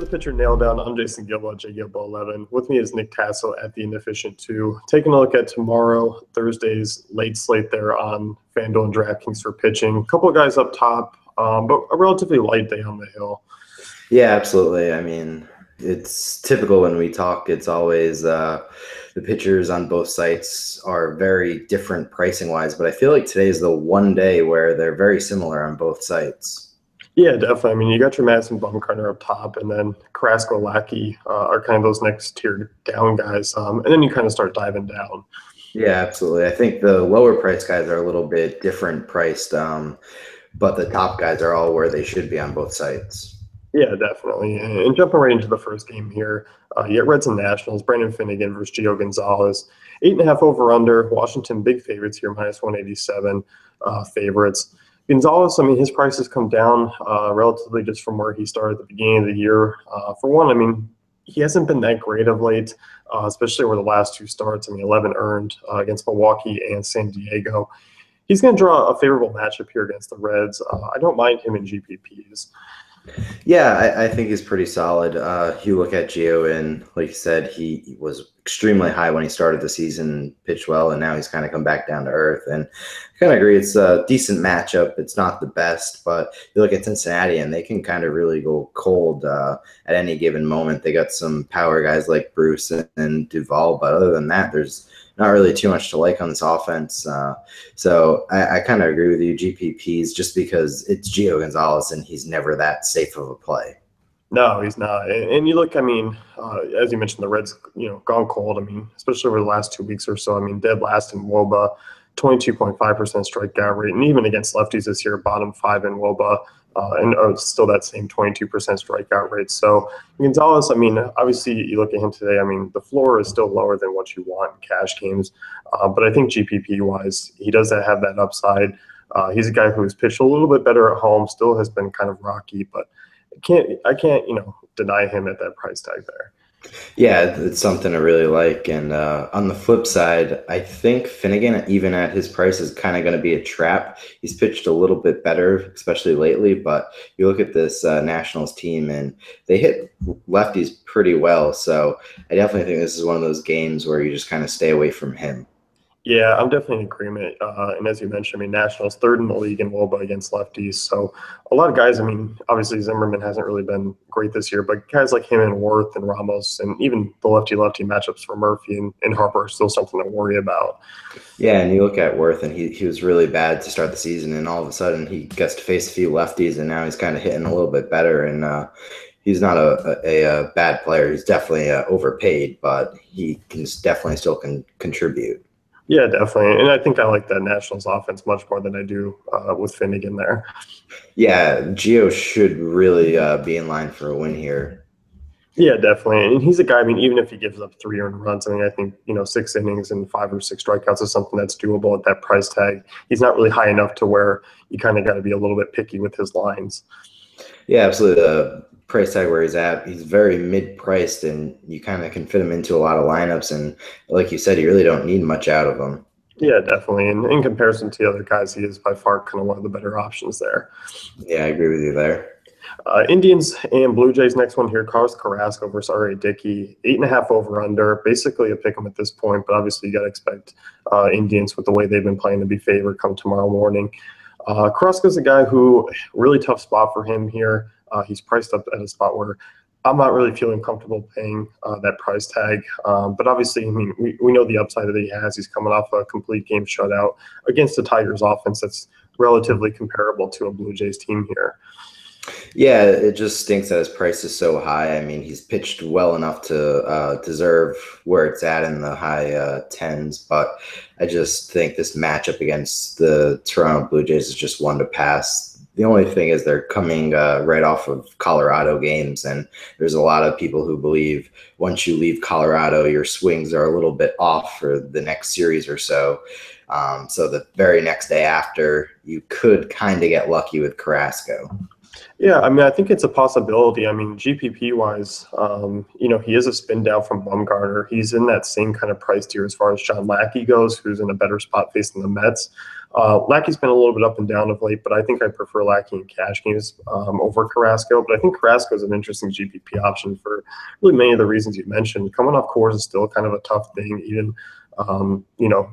pitcher nailed down. I'm Jason Gilbo at JGilbo11. With me is Nick Tasso at the Inefficient 2. Taking a look at tomorrow, Thursday's late slate there on FanDuel and DraftKings for pitching. A couple of guys up top, but a relatively light day on the hill. Yeah, absolutely. I mean, it's typical when we talk. It's always the pitchers on both sites are very different pricing wise, but I feel like today is the one day where they're very similar on both sites. Yeah, definitely. I mean, you got your Madison Bumgarner up top, and then Carrasco, Lackey are kind of those next tier down guys, and then you kind of start diving down. Yeah, absolutely. I think the lower price guys are a little bit different priced, but the top guys are all where they should be on both sites. Yeah, definitely. And jumping right into the first game here, you got Reds and Nationals, Brandon Finnegan versus Gio Gonzalez. 8.5 over/under. Washington big favorites here, minus 187 favorites. Gonzalez, I mean, his price has come down relatively just from where he started at the beginning of the year. For one, I mean, he hasn't been that great of late, especially over the last two starts. I mean, 11 earned against Milwaukee and San Diego. He's going to draw a favorable matchup here against the Reds. I don't mind him in GPPs. Yeah, I think he's pretty solid. You look at Gio, and like you said, he was extremely high when he started the season, pitched well, and now he's kind of come back down to earth. And I kind of agree. It's a decent matchup. It's not the best, but you look at Cincinnati, and they can kind of really go cold at any given moment. They got some power guys like Bruce and Duvall, but other than that, there's not really too much to like on this offense. So I kind of agree with you, GPPs, just because it's Gio Gonzalez and he's never that safe of a play. No, he's not. And you look, I mean, as you mentioned, the Reds, gone cold. I mean, especially over the last 2 weeks or so. I mean, dead last in WOBA, 22.5% strikeout rate. And even against lefties this year, bottom 5 in WOBA. And still that same 22% strikeout rate. So Gonzalez, I mean, obviously you look at him today, I mean, the floor is still lower than what you want in cash games. But I think GPP-wise, he does have that upside. He's a guy who has pitched a little bit better at home, still has been kind of rocky, but I can't deny him at that price tag there. Yeah, it's something I really like. And on the flip side, I think Finnegan, even at his price, is kind of going to be a trap. He's pitched a little bit better, especially lately. But you look at this Nationals team, and they hit lefties pretty well. So I definitely think this is one of those games where you just kind of stay away from him. Yeah, I'm definitely in agreement. And as you mentioned, I mean, Nationals third in the league in WOBA against lefties. So a lot of guys, I mean, obviously Zimmerman hasn't really been great this year, but guys like him and Worth and Ramos and even the lefty-lefty matchups for Murphy and Harper are still something to worry about. Yeah, and you look at Worth, and he was really bad to start the season, and all of a sudden he gets to face a few lefties, and now he's kind of hitting a little bit better. And he's not a bad player. He's definitely overpaid, but he can definitely still contribute. Yeah, definitely. And I think I like that Nationals offense much more than I do with Finnegan there. Yeah, Gio should really be in line for a win here. Yeah, definitely. And he's a guy, I mean, even if he gives up 3 earned runs, I mean, I think, 6 innings and 5 or 6 strikeouts is something that's doable at that price tag. He's not really high enough to where you kind of got to be a little bit picky with his lines. Yeah, absolutely. The price tag where he's at, he's very mid-priced, and you kind of can fit him into a lot of lineups. And like you said, you really don't need much out of him. Yeah, definitely. And in comparison to the other guys, he is by far kind of one of the better options there. Yeah, I agree with you there. Indians and Blue Jays next one here. Carlos Carrasco versus R.A. Dickey. 8.5 over/under. Basically a pick 'em at this point, but obviously you got to expect Indians with the way they've been playing to be favored come tomorrow morning. Carrasco's a guy who really tough spot for him here. He's priced up at a spot where I'm not really feeling comfortable paying that price tag. But obviously, I mean, we know the upside that he has. He's coming off a complete game shutout against the Tigers offense that's relatively comparable to a Blue Jays team here. Yeah, it just stinks that his price is so high. I mean, he's pitched well enough to deserve where it's at in the high tens, but I just think this matchup against the Toronto Blue Jays is just one to pass. The only thing is they're coming right off of Colorado games, and there's a lot of people who believe once you leave Colorado, your swings are a little bit off for the next series or so. So the very next day after, you could kind of get lucky with Carrasco. Yeah, I mean, I think it's a possibility. I mean, GPP wise, he is a spin down from Bumgarner. He's in that same kind of price tier as far as John Lackey goes, who's in a better spot facing the Mets. Lackey's been a little bit up and down of late, but I think I prefer Lackey in cash games over Carrasco. But I think Carrasco is an interesting GPP option for really many of the reasons you mentioned. Coming off Coors is still kind of a tough thing. Even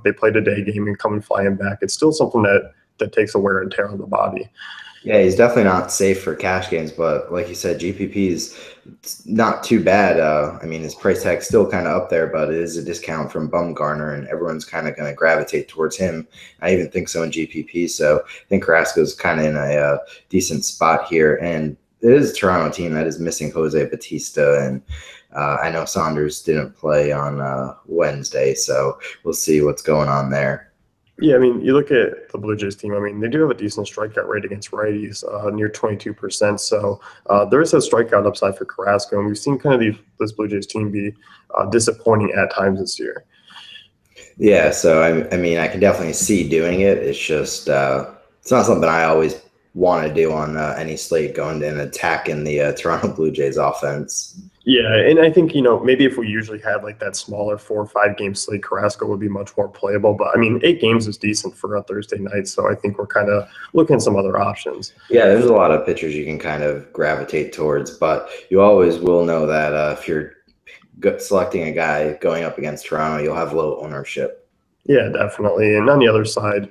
they played a day game and coming flying back. It's still something that takes a wear and tear on the body. Yeah, he's definitely not safe for cash games, but like you said, GPP is not too bad. I mean, his price tag's still kind of up there, but it is a discount from Bumgarner, and everyone's kind of going to gravitate towards him. I even think so in GPP. So I think Carrasco's kind of in a decent spot here, and it is a Toronto team that is missing Jose Bautista, and I know Saunders didn't play on Wednesday, so we'll see what's going on there. Yeah, I mean, you look at the Blue Jays team. I mean, they do have a decent strikeout rate against righties, near 22%. So there is a strikeout upside for Carrasco, and we've seen kind of this Blue Jays team be disappointing at times this year. Yeah, so I mean, I can definitely see doing it. It's just it's not something I always want to do on any slate going and attacking the Toronto Blue Jays offense. Yeah, and I think, maybe if we usually had like that smaller 4 or 5 game slate, Carrasco would be much more playable. But I mean, 8 games is decent for a Thursday night. So I think we're kind of looking at some other options. Yeah, there's a lot of pitchers you can kind of gravitate towards, but you always will know that if you're selecting a guy going up against Toronto, you'll have low ownership. Yeah, definitely. And on the other side,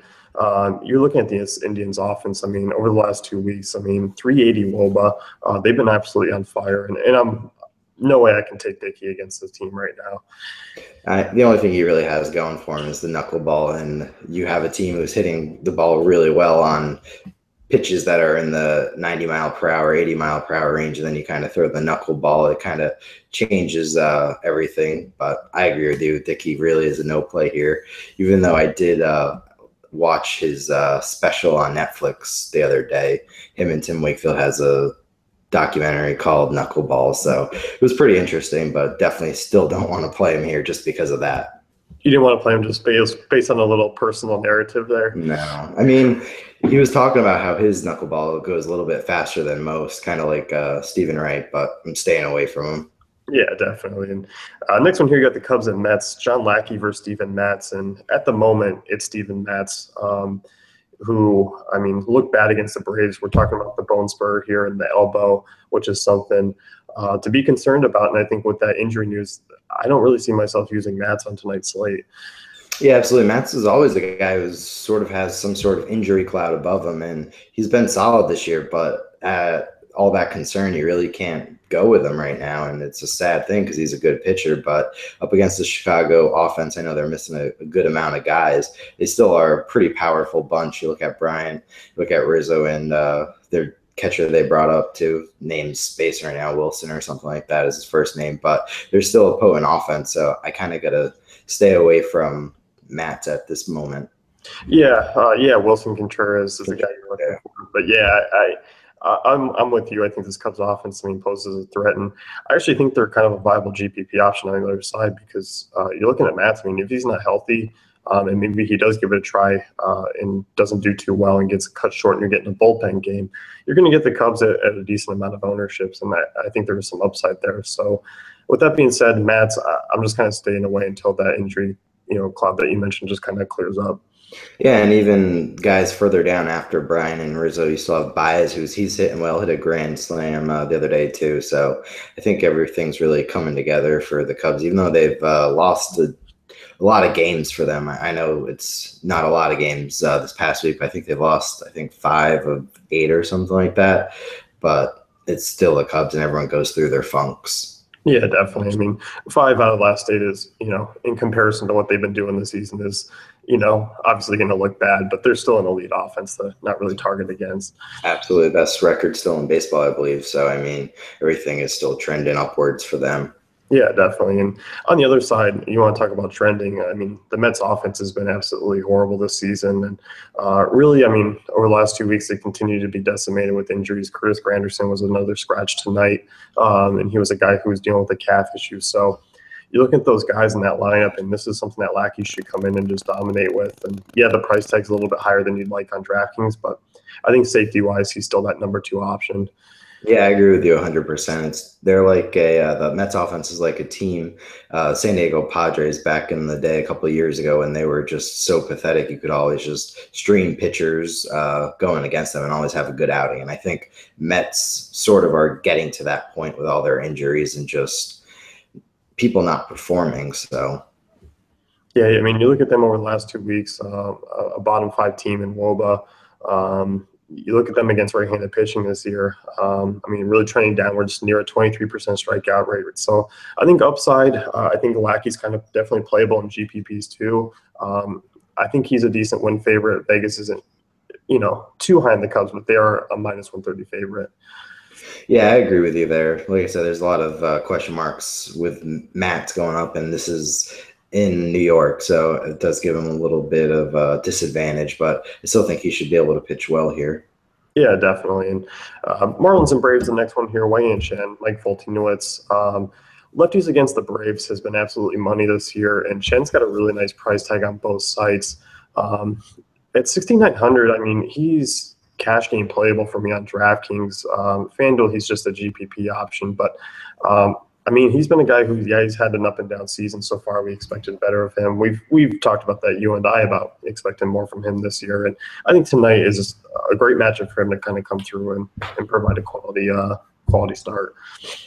you're looking at the Indians offense. I mean, over the last 2 weeks, I mean, 380 WOBA. They've been absolutely on fire. And I'm no way I can take Dickey against this team right now. The only thing he really has going for him is the knuckleball, and you have a team who's hitting the ball really well on pitches that are in the 90 mile per hour, 80 mile per hour range, and then you kind of throw the knuckleball. It kind of changes everything. But I agree with you. Dickey really is a no play here, even though I did watch his special on Netflix the other day. Him and Tim Wakefield has a documentary called Knuckleball, so it was pretty interesting, but definitely still don't want to play him here just because of that. You didn't want to play him just based on a little personal narrative there? No. I mean, he was talking about how his knuckleball goes a little bit faster than most, kind of like Stephen Wright, but I'm staying away from him. Yeah, definitely. And next one here, you got the Cubs and Mets, John Lackey versus Steven Matz. And at the moment, it's Steven Matz, who, I mean, looked bad against the Braves. We're talking about the bone spur here and the elbow, which is something to be concerned about. And I think with that injury news, I don't really see myself using Matz on tonight's slate. Yeah, absolutely. Matz is always a guy who sort of has some sort of injury cloud above him, and he's been solid this year, but all that concern, you really can't go with him right now, and it's a sad thing because he's a good pitcher, but up against the Chicago offense, I know they're missing a good amount of guys. They still are a pretty powerful bunch. You look at Bryant, you look at Rizzo, and their catcher they brought up to named Space right now, Wilson or something like that is his first name, but they're still a potent offense, so I kind of got to stay away from Matt at this moment. Yeah, Wilson Contreras is the guy you're looking for. But yeah, I'm with you. I think this Cubs offense, I mean, poses a threat, and I actually think they're kind of a viable GPP option on the other side because you're looking at Matz. I mean, if he's not healthy, and maybe he does give it a try and doesn't do too well and gets cut short, and you're getting a bullpen game, you're going to get the Cubs at a decent amount of ownerships, and I think there is some upside there. So, with that being said, Matz, I'm just kind of staying away until that injury, cloud that you mentioned just kind of clears up. Yeah, and even guys further down after Brian and Rizzo, you still have Baez, he's hitting well, hit a grand slam the other day too. So I think everything's really coming together for the Cubs, even though they've lost a lot of games for them. I know it's not a lot of games this past week. I think they've lost, 5 of 8 or something like that. But it's still the Cubs, and everyone goes through their funks. Yeah, definitely. I mean, 5 out of the last 8 is, in comparison to what they've been doing this season is, obviously going to look bad, but they're still an elite offense to not really target against. Absolutely. Best record still in baseball, I believe. So, I mean, everything is still trending upwards for them. Yeah, definitely. And on the other side, you want to talk about trending. I mean, the Mets offense has been absolutely horrible this season. And really, I mean, over the last 2 weeks, they continue to be decimated with injuries. Curtis Granderson was another scratch tonight, and he was a guy who was dealing with a calf issue. So, you look at those guys in that lineup, and this is something that Lackey should come in and just dominate with. And yeah, the price tag's a little bit higher than you'd like on DraftKings, but I think safety-wise, he's still that number 2 option. Yeah, I agree with you 100%. They're like the Mets offense is like a team. San Diego Padres back in the day, a couple of years ago, and they were just so pathetic. You could always just stream pitchers going against them and always have a good outing. And I think Mets sort of are getting to that point with all their injuries and just people not performing. So. Yeah, I mean, you look at them over the last 2 weeks, a bottom 5 team in WOBA. You look at them against right-handed pitching this year. I mean, really trending downwards near a 23% strikeout rate. So I think upside, I think Lackey's kind of definitely playable in GPPs too. I think he's a decent win favorite. Vegas isn't, too high in the Cubs, but they are a -130 favorite. Yeah, I agree with you there. Like I said, there's a lot of question marks with Matt going up, and this is in New York, so it does give him a little bit of a disadvantage, but I still think he should be able to pitch well here. Yeah, definitely. And Marlins and Braves, the next one here, Wei and Chen, Mike Foltynewicz. Lefties against the Braves has been absolutely money this year, and Chen's got a really nice price tag on both sides. At 6,900, I mean, he's cash game playable for me on DraftKings. FanDuel, he's just a GPP option, but I mean, he's been a guy who, he's had an up and down season so far. We expected better of him. We've talked about that, you and I, about expecting more from him this year. And I think tonight is a great matchup for him to kind of come through and provide a quality start.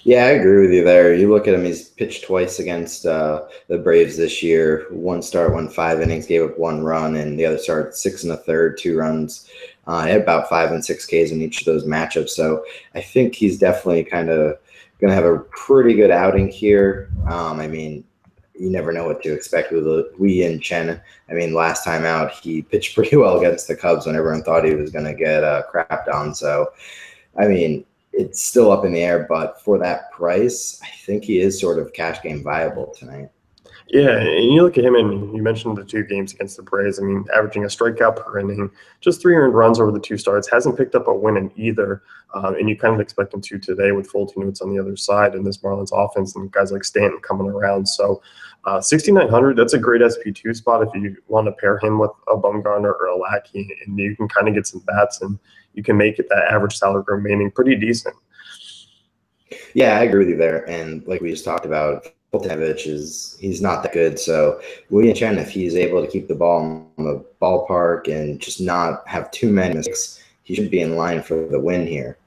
Yeah, I agree with you there. You look at him; he's pitched twice against the Braves this year. One start, went 5 innings, gave up 1 run, and the other start 6 1/3, 2 runs. He had about 5 and 6 Ks in each of those matchups. So I think he's definitely kind of going to have a pretty good outing here. I mean, you never know what to expect with Wei and Chen. I mean, last time out, he pitched pretty well against the Cubs when everyone thought he was going to get crapped on. So, I mean, it's still up in the air, but for that price, I think he is sort of cash game viable tonight. Yeah, and you look at him, and you mentioned the 2 games against the Braves. I mean, averaging a strikeout per inning, just 3 earned runs over the 2 starts, hasn't picked up a win in either. And you kind of expect him to today with Foltynewicz on the other side and this Marlins offense and guys like Stanton coming around. So 6,900, that's a great SP2 spot if you want to pair him with a Bumgarner or a Lackey, and you can kind of get some bats and you can make it that average salary remaining pretty decent. Yeah, I agree with you there. And like we just talked about, Foltynewicz he's not that good. So Wei and Chen, if he's able to keep the ball in the ballpark and just not have too many mistakes, he should be in line for the win here.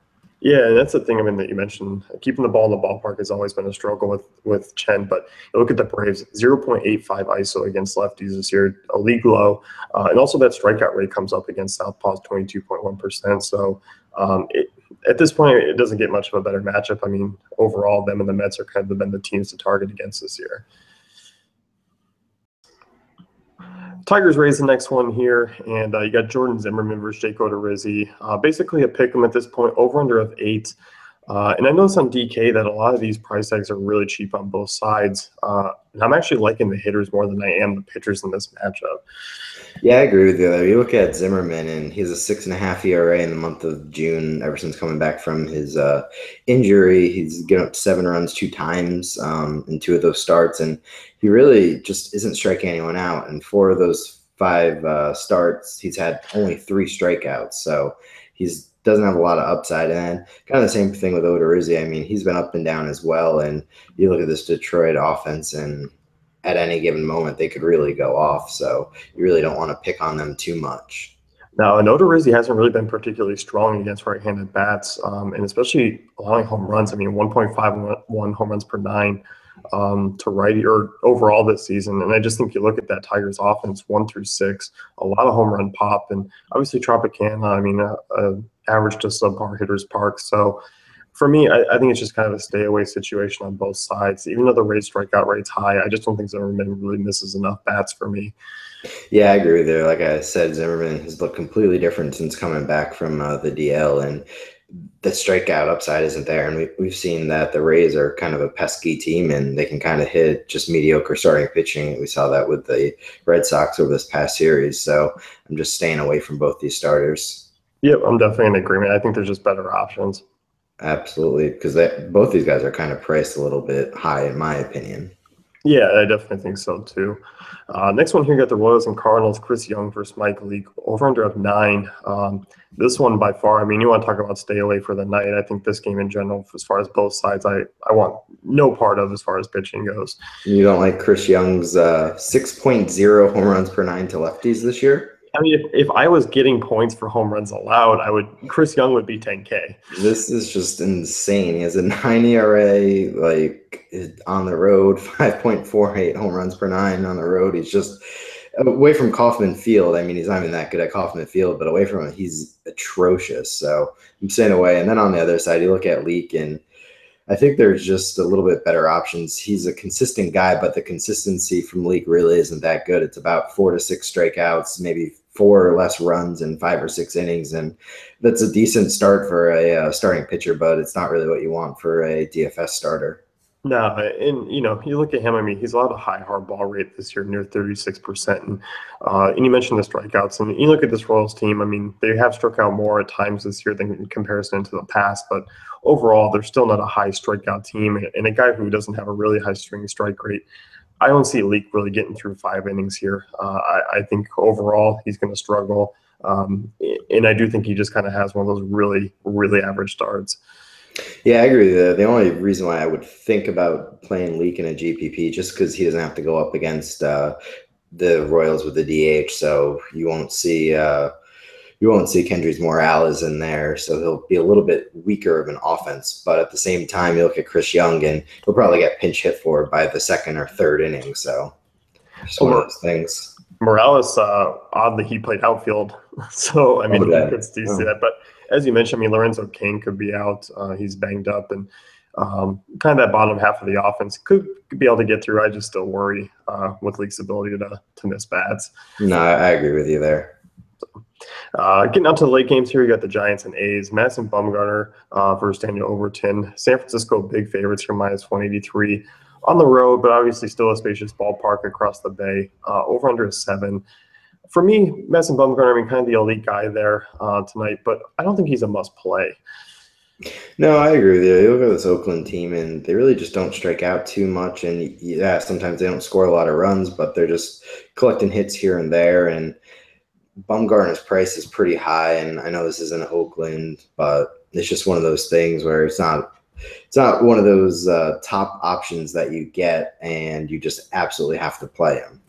Yeah, and that's the thing, I mean, that you mentioned. Keeping the ball in the ballpark has always been a struggle with Chen, but you look at the Braves, 0.85 ISO against lefties this year, a league low. And also that strikeout rate comes up against southpaws, 22.1%. So at this point, it doesn't get much of a better matchup. I mean, overall, them and the Mets are kind of been the teams to target against this year. Tigers raise the next one here, and you got Jordan Zimmerman versus Jake Odorizzi. Basically a pick 'em at this point, over-under of 8. And I noticed on DK that a lot of these price tags are really cheap on both sides. And I'm actually liking the hitters more than I am the pitchers in this matchup. Yeah, I agree with you. You look at Zimmerman, and he has a 6.5 ERA in the month of June ever since coming back from his injury. He's given up 7 runs 2 times in 2 of those starts, and he really just isn't striking anyone out. And 4 of those 5 starts, he's had only 3 strikeouts. So he's doesn't have a lot of upside. And kind of the same thing with Odorizzi. I mean, he's been up and down as well. And you look at this Detroit offense, and at any given moment, they could really go off. So you really don't want to pick on them too much. Now, and Odorizzi hasn't really been particularly strong against right-handed bats, and especially allowing home runs. I mean, 1.51 home runs per 9 to righty or overall this season. And I just think you look at that Tigers offense, 1 through 6, a lot of home run pop, and obviously Tropicana. I mean, average to subpar hitters park. So for me, I think it's just kind of a stay away situation on both sides. Even though the raised strikeout rate's high, I just don't think Zimmerman really misses enough bats for me. Yeah, I agree with you. Like I said, Zimmerman has looked completely different since coming back from the DL, and the strikeout upside isn't there. And we've seen that the Rays are kind of a pesky team, and they can kind of hit just mediocre starting pitching. We saw that with the Red Sox over this past series. So I'm just staying away from both these starters. Yep, I'm definitely in agreement. I think there's just better options. Absolutely, because both these guys are kind of priced a little bit high, in my opinion. Yeah, I definitely think so too. Next one here, you got the Royals and Cardinals. Chris Young versus Mike Leake. Over under of 9. This one by far. I mean, you want to talk about stay away for the night. I think this game in general, as far as both sides, I want no part of as far as pitching goes. You don't like Chris Young's 6.0 home runs per nine to lefties this year? I mean, if I was getting points for home runs allowed, Chris Young would be 10K. This is just insane. He has a 9 ERA, like on the road, 5.48 home runs per nine on the road. He's just away from Kauffman Field. I mean, he's not even that good at Kauffman Field, but away from it, he's atrocious. So I'm staying away. And then on the other side, you look at Leak, and I think there's just a little bit better options. He's a consistent guy, but the consistency from Leak really isn't that good. It's about 4 to 6 strikeouts, maybe 4 or less runs in 5 or 6 innings, and that's a decent start for a starting pitcher, but it's not really what you want for a DFS starter. No, and you look at him. I mean, he's allowed a high hard ball rate this year, near 36%. And you mentioned the strikeouts, and you look at this Royals team. I mean, they have struck out more at times this year than in comparison to the past, but overall, they're still not a high strikeout team. And a guy who doesn't have a really high swing strike rate, I don't see Leak really getting through 5 innings here. I think overall he's going to struggle, and I do think he just kind of has one of those really, really average starts. Yeah, I agree with that. The only reason why I would think about playing Leak in a GPP just because he doesn't have to go up against the Royals with the DH, so you won't see Kendrys Morales in there, so he'll be a little bit weaker of an offense. But at the same time, you look at Chris Young, and he'll probably get pinch hit for by the second or third inning. So just one of those things. Morales, oddly, he played outfield, so I mean, you could still see that. But as you mentioned, I mean, Lorenzo Cain could be out; he's banged up, and kind of that bottom half of the offense could be able to get through. I just still worry with Leake's ability to miss bats. No, I agree with you there. Getting out to the late games here, you got the Giants and A's. Madison Bumgarner versus Daniel Overton. San Francisco big favorites here, minus 183 on the road, but obviously still a spacious ballpark across the bay. Over under is 7. For me, Madison Bumgarner, I mean, kind of the elite guy there tonight, but I don't think he's a must play. No, I agree with you. You look at this Oakland team, and they really just don't strike out too much. And yeah, sometimes they don't score a lot of runs, but they're just collecting hits here and there. And Bumgarner's price is pretty high, and I know this isn't Oakland, but it's just one of those things where it's not one of those top options that you get, and you just absolutely have to play him.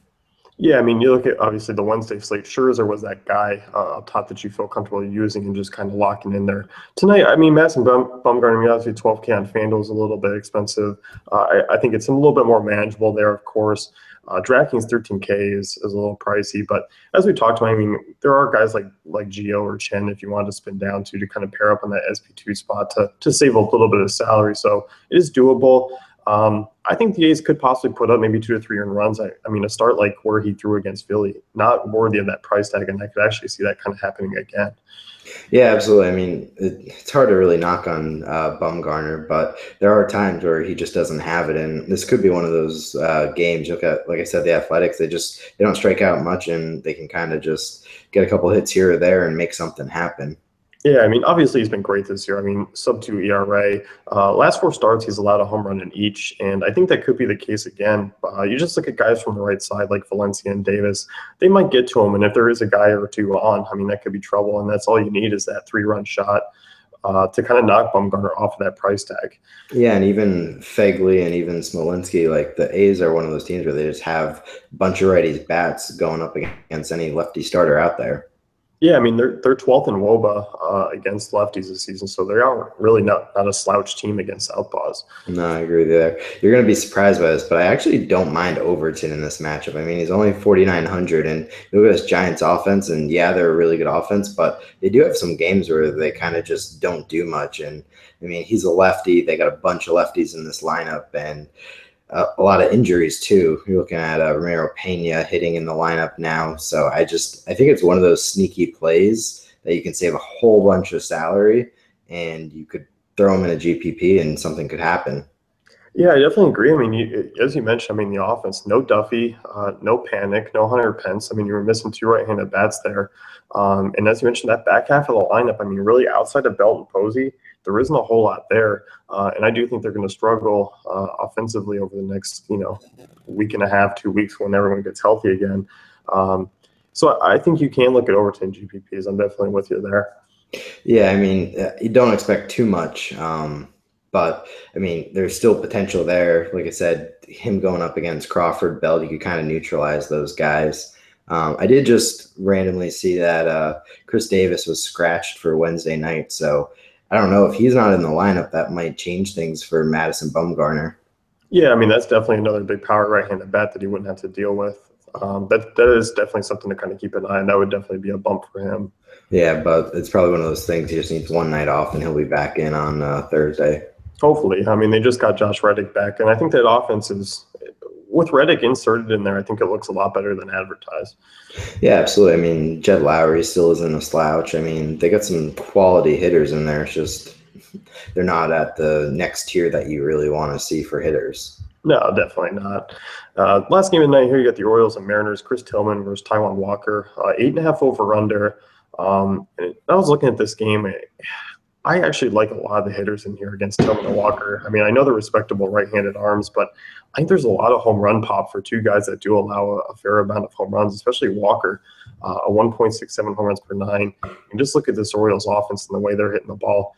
Yeah, I mean, you look at obviously the Wednesday slate. Scherzer was that guy up top that you feel comfortable using and just kind of locking in there. Tonight, I mean, Madison Bumgarner, I mean, obviously 12K on FanDuel is a little bit expensive. I think it's a little bit more manageable there, of course. DraftKings 13K is a little pricey, but as we talked about, I mean, there are guys like Gio or Chen if you wanted to spin down to kind of pair up on that SP2 spot to save a little bit of salary. So it is doable. I think the A's could possibly put up maybe 2 to 3 earned runs. I mean, a start like where he threw against Philly, not worthy of that price tag, and I could actually see that kind of happening again. Yeah, absolutely. I mean, it's hard to really knock on Bumgarner, but there are times where he just doesn't have it, and this could be one of those games. Look at, like I said, the Athletics. They don't strike out much, and they can kind of just get a couple hits here or there and make something happen. Yeah, I mean, obviously he's been great this year. I mean, sub-2 ERA. Last 4 starts, he's allowed a home run in each, and I think that could be the case again. You just look at guys from the right side like Valencia and Davis. They might get to him, and if there is a guy or two on, I mean, that could be trouble, and that's all you need is that 3-run shot to kind of knock Bumgarner off of that price tag. Yeah, and even Fegley and even Smolinski, like the A's are one of those teams where they just have a bunch of righties bats going up against any lefty starter out there. Yeah, I mean, they're 12th in WOBA against lefties this season, so they are really not a slouch team against southpaws. No, I agree with you there. You're going to be surprised by this, but I actually don't mind Overton in this matchup. I mean, he's only 4,900, and look at this Giants offense, and yeah, they're a really good offense, but they do have some games where they kind of just don't do much. And I mean, he's a lefty. They got a bunch of lefties in this lineup, and a lot of injuries too. You're looking at Ramiro Pena hitting in the lineup now. So I think it's one of those sneaky plays that you can save a whole bunch of salary and you could throw them in a GPP and something could happen. Yeah, I definitely agree. I mean, as you mentioned, I mean, the offense, no Duffy, no Panic, no Hunter Pence. I mean, you were missing two right-handed bats there. And as you mentioned, that back half of the lineup, I mean, really outside of Belt and Posey, there isn't a whole lot there. And I do think they're going to struggle offensively over the next, week and a half, 2 weeks when everyone gets healthy again. Um, so I think you can look at Overton GPPs. I'm definitely with you there. Yeah, I mean, you don't expect too much, but I mean, there's still potential there. Like I said, him going up against Crawford, Bell, you could kind of neutralize those guys. I did just randomly see that Chris Davis was scratched for Wednesday night, so I don't know if he's not in the lineup. That might change things for Madison Bumgarner. Yeah, I mean that's definitely another big power right-handed bat that he wouldn't have to deal with. That is definitely something to kind of keep an eye on. That would definitely be a bump for him. Yeah, but it's probably one of those things. He just needs one night off, and he'll be back in on Thursday. Hopefully, I mean they just got Josh Reddick back, and I think that offense is with Reddick inserted in there. I think it looks a lot better than advertised. Yeah, absolutely. I mean, Jed Lowry still isn't a slouch. I mean, they got some quality hitters in there. It's just they're not at the next tier that you really want to see for hitters. No, definitely not. Last game of the night here, you got the Orioles and Mariners. Chris Tillman versus Taiwan Walker, 8.5 over under. I was looking at this game. I actually like a lot of the hitters in here against Tillman and Walker. I mean, I know they're respectable right-handed arms, but I think there's a lot of home run pop for two guys that do allow a fair amount of home runs, especially Walker, a 1.67 home runs per nine. And just look at this Orioles offense and the way they're hitting the ball,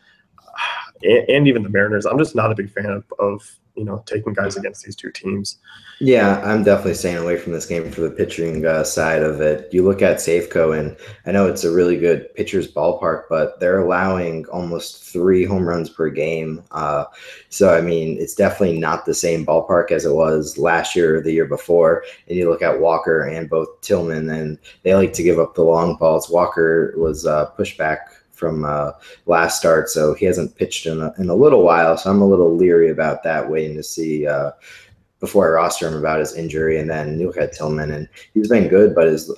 and even the Mariners. I'm just not a big fan of taking guys against these two teams. Yeah, I'm definitely staying away from this game for the pitching side of it. You look at Safeco, and I know it's a really good pitcher's ballpark, but they're allowing almost 3 home runs per game. So, I mean, it's definitely not the same ballpark as it was last year or the year before. And you look at Walker and both Tillman, and they like to give up the long balls. Walker was pushed back from last start, so he hasn't pitched in a little while. So I'm a little leery about that, waiting to see before I roster him about his injury. And then you look at Tillman, and he's been good, but his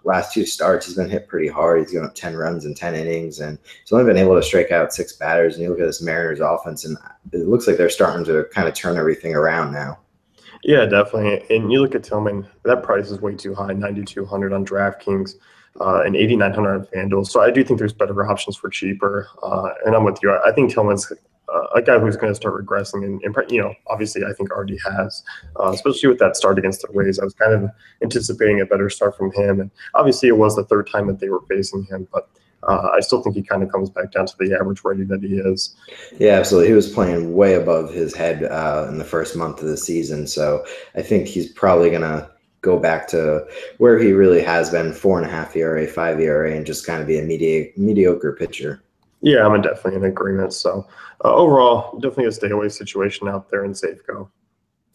last 2 starts, he's been hit pretty hard. He's given up 10 runs in 10 innings, and he's only been able to strike out 6 batters. And you look at this Mariners offense, and it looks like they're starting to kind of turn everything around now. Yeah, definitely. And you look at Tillman, that price is way too high, 9,200 on DraftKings, and 8,900 on FanDuel. So I do think there's better options for cheaper. And I'm with you. I think Tillman's a guy who's going to start regressing, and obviously I think already has, especially with that start against the Rays. I was kind of anticipating a better start from him, and obviously it was the third time that they were facing him, but I still think he kind of comes back down to the average ready that he is. Yeah, absolutely. He was playing way above his head in the first month of the season. So I think he's probably going to go back to where he really has been, 4.5 ERA, 5 ERA, and just kind of be a mediocre pitcher. Yeah, I'm definitely in agreement. So overall, definitely a stay away situation out there in Safeco.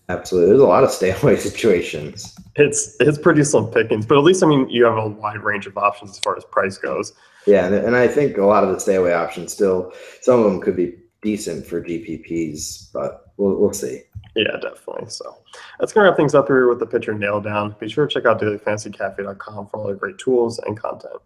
Absolutely. There's a lot of stay away situations. It's pretty slim pickings, but at least you have a wide range of options as far as price goes. Yeah, and I think a lot of the stay away options still, some of them could be decent for GPPs, but we'll see. Yeah, definitely. So that's going to wrap things up here with the pitcher nail down. Be sure to check out dailyfantasycafe.com for all the great tools and content.